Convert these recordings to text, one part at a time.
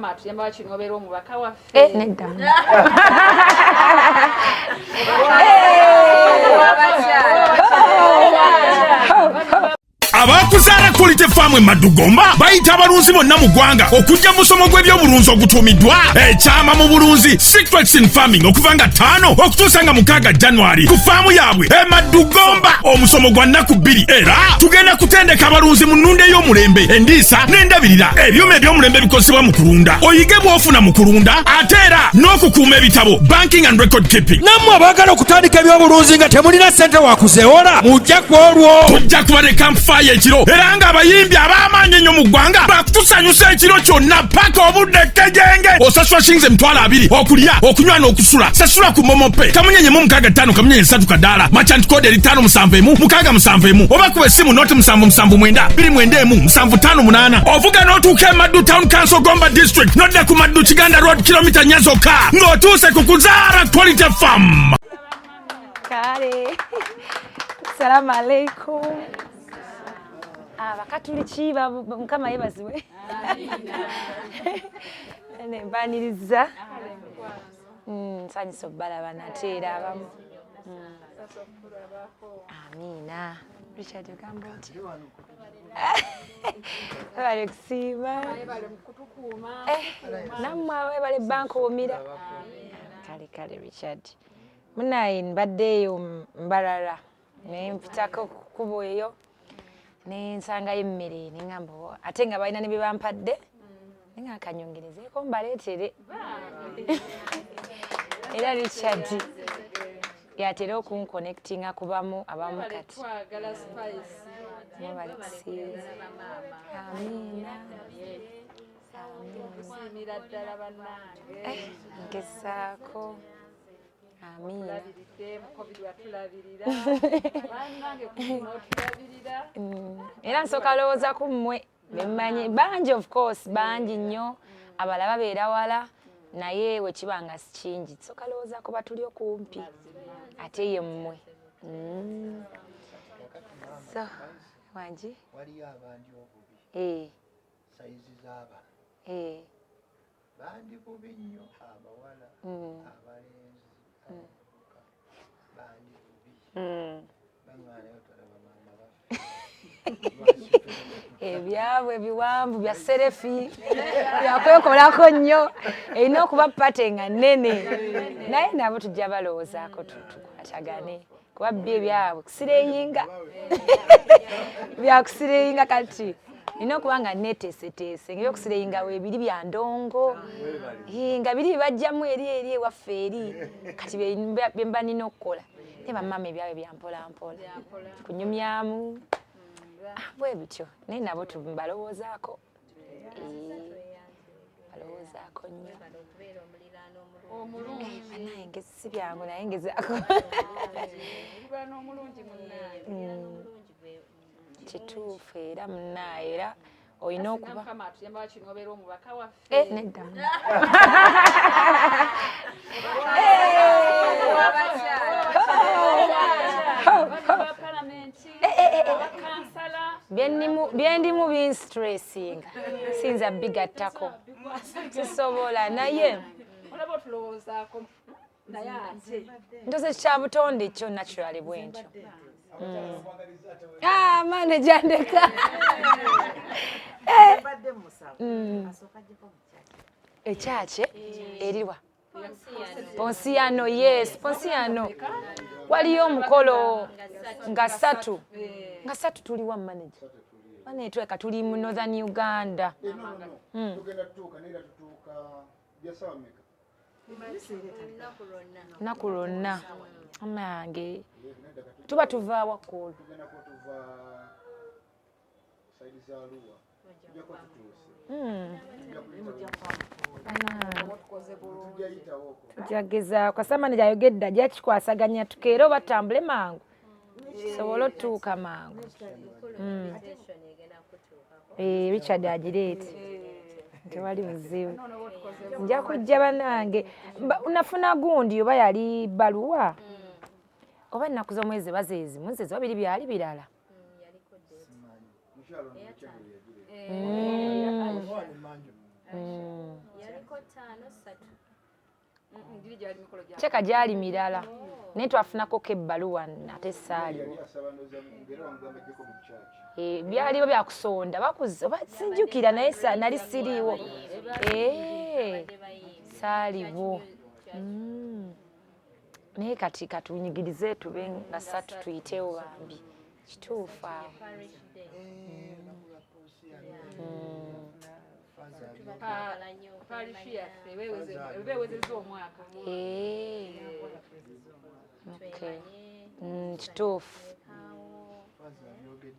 mukama atuyamba bakino obeera omubaka waffe. Nedda. Abakuzaala Quality Farm Madugomba bayita abalunzi bonna mu ggwanga okujja musomo gw'ebyobulunzi ogutuumiddwa ekyama mu bulunzi Section Farming okuva nga 5 okutuusa nga 6 January ku faamu yaabwe Madugomba. Omusomo gwa nnaku 2 era tugenda kutendeka abalunzi mu nnunda ey'omulembe endiisa n'endabirira ebyuma eby'omulembe bikozesebwa mu kulunda oyige bw'ofuna mu kulunda ate era n'okukuuma ebitabo banking and record keeping. Nammwe abaagala okutandika ebyobulunzi nga temulina ssente wakuzeewola mujja ku olwo. Tujja kuba ne campfire ekiro era nga abayimbi ab'amaanyi ennyo mu ggwanga bakutusanyusa ekiro kyonna paka obudde kkejenge. Osasula shilingi 20,000 okulya okunywa n'okusula. Sasula ku momope kamunyenyemu 65 kamunyenye 3 kadaala merchant code 571 671 oba kuba essimu noti 779 291 758 ovuga n'otuuka e Maddu Town Council Gomba District nodda ku Maddu Kiganda Road kilomita 4 zokka ng'otuuse ku Kuzaala Quality Farm. Kale. Assalamu alaikum. Abakatuliki mukama yebaziwe. Nembaniriza. Nsanyisa obbalaba nateera abamu. Amina. Richard ogamba oti. Bale kusiima. Bale mukutukuuma. Nammwe bale banka omira. Kale Richard. Munaye mbaddeeyo Mbarara. Nempitako kubo eyo. Nensangayo emmere neŋŋamba ate nga balina ne bye bampadde nga akanyongerezeeko mbaleetere. Era Richard yatera okunkonectinga kubamu abamu kati. Mubale kusiima. Amiina. Kusiimira ddala bannange. Ngezaako. Amiina. Era nsooka lowooza ku mmwe bemmanyi bangi of course bangi nnyo abalala babeera wala naye we kiba nga si kingi nsooka lowooza ku batuli okumpi ate ye mmwe. So wangi waliyo abandi obubi sayizi z'abantu bandi bubi nnyo abawala abalenzi abavubuka bandi bubi bamwanayo talaba maama baffe ebyabwe biwanvu bya serefi byakwekolako nnyo erina okuba pate nga nnene naye nabo tujja balowoozaako tukwatagane kuba bye byabwe kusireyinga byakusireyinga kati nina okuba nga neeteeseteese ngaebyokusireyinga weebiri bya ndongo nga biri bibajjamu eri ewaffe eri kati bye mba nina okukola ne bamama ebyabwe byampolampola kunyumyamu bwe bityo naye nabo tubalowoozaako balowoozaako nnyo naye ngezi si byangu naye ngezaako kituufu era munnaye era olina okuba mukama atuyamba bakino obeera omubaka waffe. Nedda byendimu binstressinga sinza bigattako sisobola naye olaba otulowoozaako naye ate ntoze kya butonde kyo naturally bwentyo. Manager ndeka. Ekyakye eriwa Ponsiano, yes, Ponsiano. Waliyo omukolo nga 3. Nga 3 tuliwa manager. Bane tweka tuli mu Northern Uganda. Tugenda Tooke nera tutuuka byasawa meka. Nakulonna. Amange. Tuba tuva wakkulu. Tugenda ko tuva saidi za Arua. Tujja ko tutuuse. Tujageza kwa samani jayogedda jakikwasaganya tukeera batambule mangu. Sobola otuuka mangu. Richard agireete. Tewali buzibu. Nja kujja banange. Unafuna gundi oba yali baluwa? Oba nnaku z'omwezi bazeezi mwezi babiri byali birala. Cheka gyali mirala naye twafunako ko ebbaluwa ate saali byaliwo byakusonda sinjukira naye nali siriiwo saaliwo naye kati katunyigirize tube nga ssatu tuyitewo bambi kituufu awo kituufu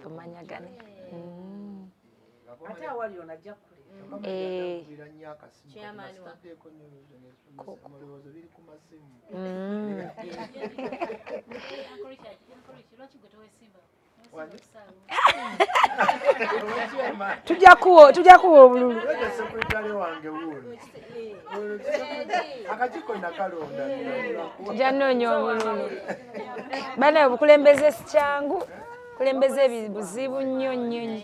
tumanyagane ate awali onajja tujja kuwa obululu tujja nnoonya obululu banaye obukulembeze si kyangu kulembeze buzibu nnyo nnyo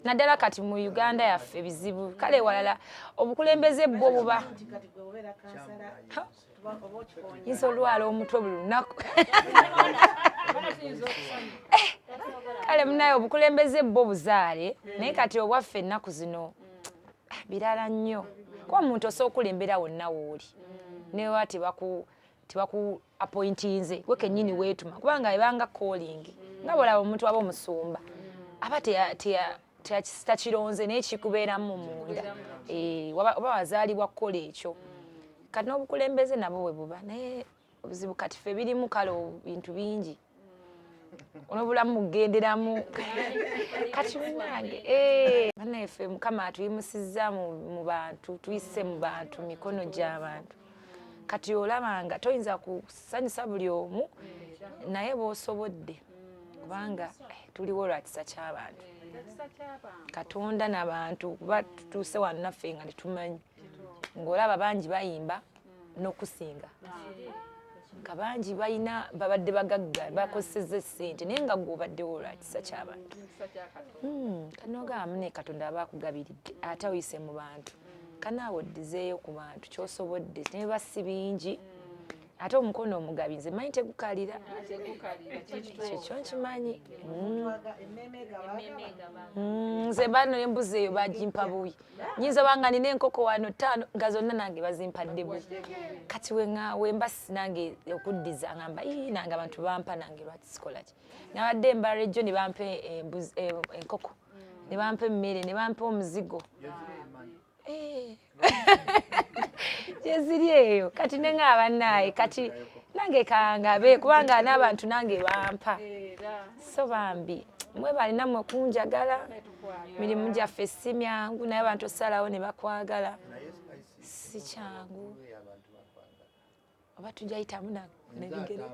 naddala kati mu Uganda yaffe ebizibu kale walala obukulembeze bwo buba yinza olwala omutwe buli lunaku kale munaye obukulembeze bwo buzaale naye kati obwaffe ennaku zino birala nnyo kuba omuntu osobola okulembera wonna wooli newa tebaku appointinze gwe kennyini weetuma kubanga ebanga calling nga bwolaba omuntu aba omusumba aba takironze naye kikubeeramu munda oba wazaalibwa kukola ekyo kati n'obukulembeze nabwo bwe buba naye obuzibu kati ffe birimu kale bintu bingi onobulamu bugenderamu kati munange banaye ffe Mukama atuyimusizza mu bantu tuyise mu bantu mikono gy'abantu kati olabanga toyinza kusanyusa buli omu naye bw'osobodde kubanga tuliwo lwa kisa ky'abantu Katonda n'abantu kuba tutuuse wano naffe nga tetumanyi ng'olaba bangi bayimba n'okusinga nga bangi balina babadde bagagga bakozesezza essente naye nga gw'obaddewo lwa kisa ky'abantu kanogamba ne Katonda aba akugabiridde ate oyise mu bantu kanaawe oddizeeyo ku bantu ky'osobodde naye basi bingi ate omukono omugabi nze manyi tegukalira kyekyo nkimanyi nze bano embuzi eyo bagimpa bubi nyinza obanga nina enkoko wano 5 nga zonna nange bazimpadde bubi kati wembasi nange okuddiza ngamba nange abantu bampa nange lwaki sikola ki nabadde mba rejjo ne bampa enkoko ne bampa emmere ne bampa omuzigo gyeziri eyo kati nenga bannaye kati nange kangabe kubanga n'abantu nange bampa so bambi mwe balina mwe kunjagala mirimu gyaffe si myangu naye abantu osalawo ne bakwagala si kyangu oba tujayitamu nebigere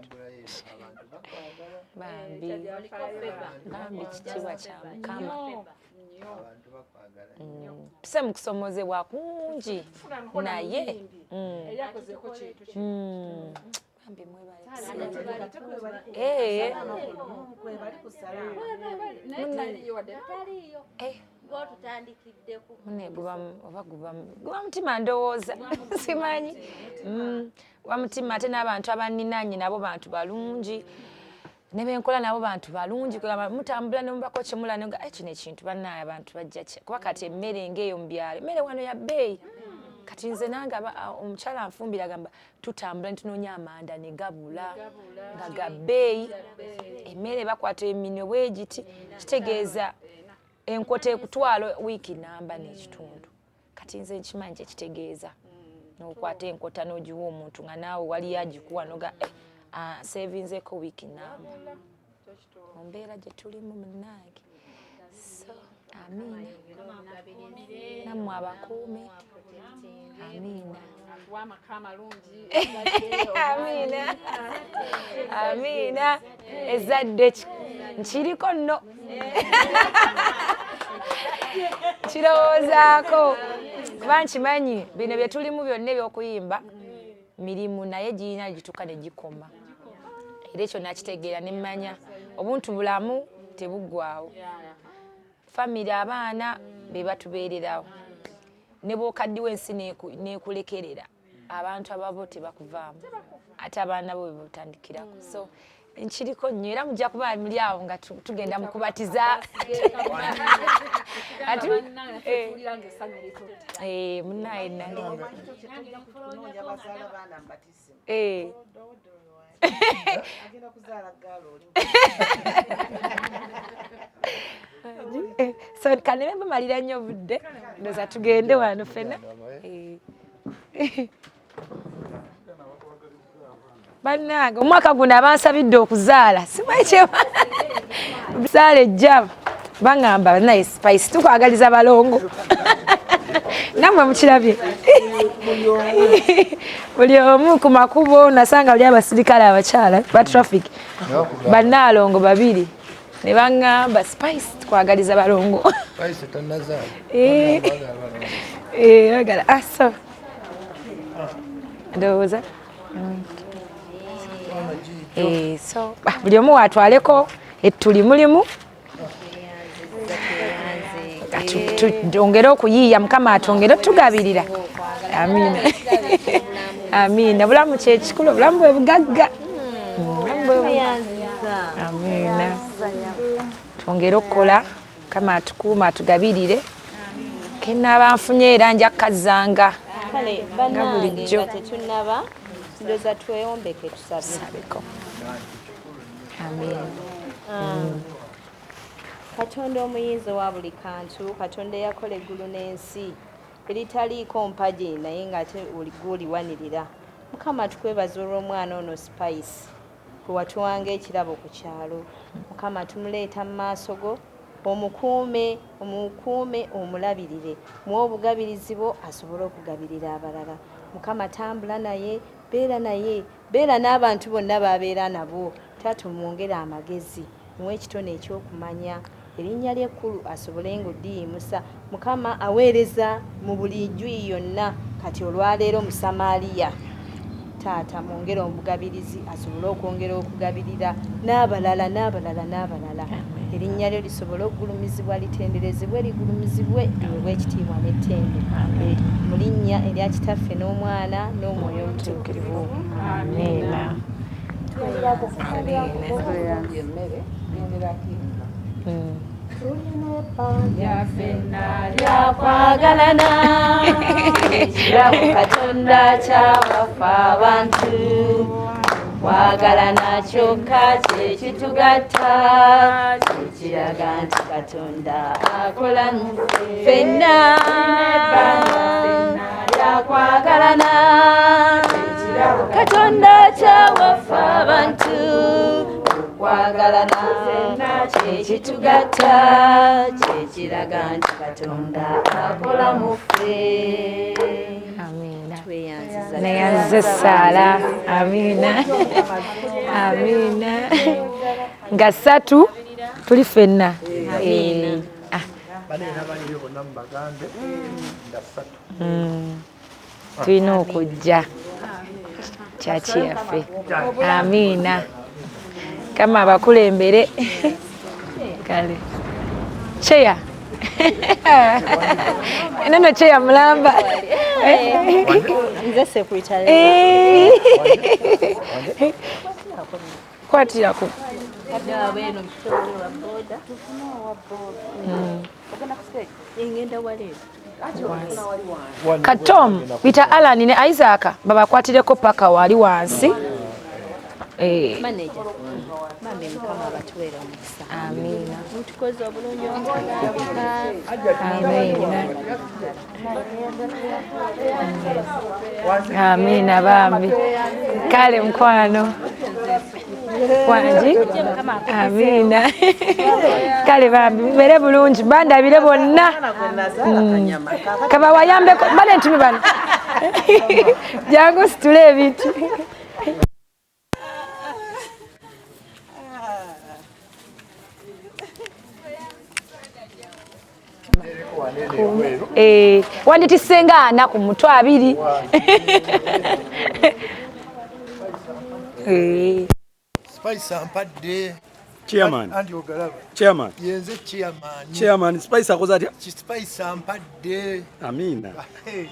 bambi kitiibwa kya Mukama tuse mu kusomozebwa kungi naye bambi guba mutima ndowooza simanyi guba mutima ate n'abantu abaninaanye nabo bantu balungi ne benkola nabo bantu balungi mutambula ne mubako kyemula nga kino ekintu bannaye abantu bajja kuba kati emmere ng'eyo mu byalo emmere wano ya bbeeyi kati nze nange omukyala anfumbira agamba tutambula ne tunoonya amanda ne gabula nga ga bbeeyi emmere bakwata eminwe bwegiti kitegeeza enkota ekutwalo wiiki namba n'ekitundu kati nze nkimanyi kyekitegeeza n'okwata enkota n'ogiwa omuntu nga naawe waliyo agikuwa noga sevinzeko wiiki namba mu mbeera gye tulimu munnange so amiina nammwe abakuume amiina amiina ezadde nkiriko nno kirowoozaako kuba nkimanyi bino bye tulimu byonna eby'okuyimba mirimu naye girina gituuka ne gikoma era ekyo nakitegeera ne mmanya obuntu bulamu tebuggwaawo famire abaana be batubeererawo ne bw'okaddiwa ensi n'ekulekerera abantu ababo tebakuvaamu ate abaana bo bebutandikirako so nkiriko nnyo era mujja kuba muli awo nga tugenda mu kubatiza munnaye nali so kanebe bamalira nnyo budde ndoza tugende wano fena bannange omwaka guno abansabidde okuzaala simakyeba zaala ejjaba baŋŋamba naye spice tukwagaliza balongo namwe mukirabye buli omu ku makubo nasanga bali abasirikale abakyala ba traffic bannaalongo babiri ne baŋŋamba spice tukwagaliza balongo agala aso ndowooza so buli omu watwaleko ettuli mulimu ongere okuyiiya mukama atongere otugabirira amiina amiina bulamu kyekikulu obulamu bwe bugagga amiina twongere okukola mukama atukuuma atugabirire kenaaba nfunye era nja kukazanga nga bulijjo ndoza tweyombeke tusabeko amiina katonda omuyinza wa buli kantu katonda eyakola eggulu n'ensi eritaliiko mpagi naye ng'ate oliwanirira mukama tukwebaza olw'omwana ono spice gwe watuwanga ekirabo ku kyalo mukama tumuleeta mu maaso go omukuume omulabirire muwe obugabirizi bwo asobole okugabirira abalala mukama tambula naye beera n'abantu bonna babeera nabo taata omwongere amagezi muwe ekitone ekyokumanya erinnya ly'ekkulu asobole ng'oddiyimusa mukama aweereza mu buli jjuyi yonna kati olwaleero mu Samaliya taata mwongere omugabirizi asobole okwongera okugabirira n'abalala erinnya lyo lisobole okugulumizibwa litenderezebwe ligulumizibwe liweebwe ekitiibwa n'ettendo mu linnya erya kitaffe n'omwana n'omwoyo omutuukirivu amiina yakwagalana ekirabu katonda kyabafa abantu kwagalana kyokka kyekitugatta kyekiraga nti katonda akola ffenna yakwagalana katonda kyawafa abantu kwagalana kyekitugatta kyekiraga nti katonda akola mu ffe neyanze Saala amiina amiina nga ssatu tuli ffenna tulina okujja kyaki yaffe amiina kama abakulembere kale cheya neno cheya mulamba nze secretary kwatira ku abeno mtoro wa boda ingenda wale Katom bita Alan ne Isaac babakwatireko paka wali wansi manager mambe mukama batwera omukisa amiina mutukoze obulungi amiina bambi kale mkwano wangi amiina kale bambi mubere bulungi bandabire bonna kaba wayambeko bale ntumi bano jangu situle ebintu wanditisenga ana ku mutwe 2 Spice ampadde Chairman. Andi ogalaba. Chairman. Yenze chairman. Chairman Spice akoze atya? Spice ampadde. Amina. Hey.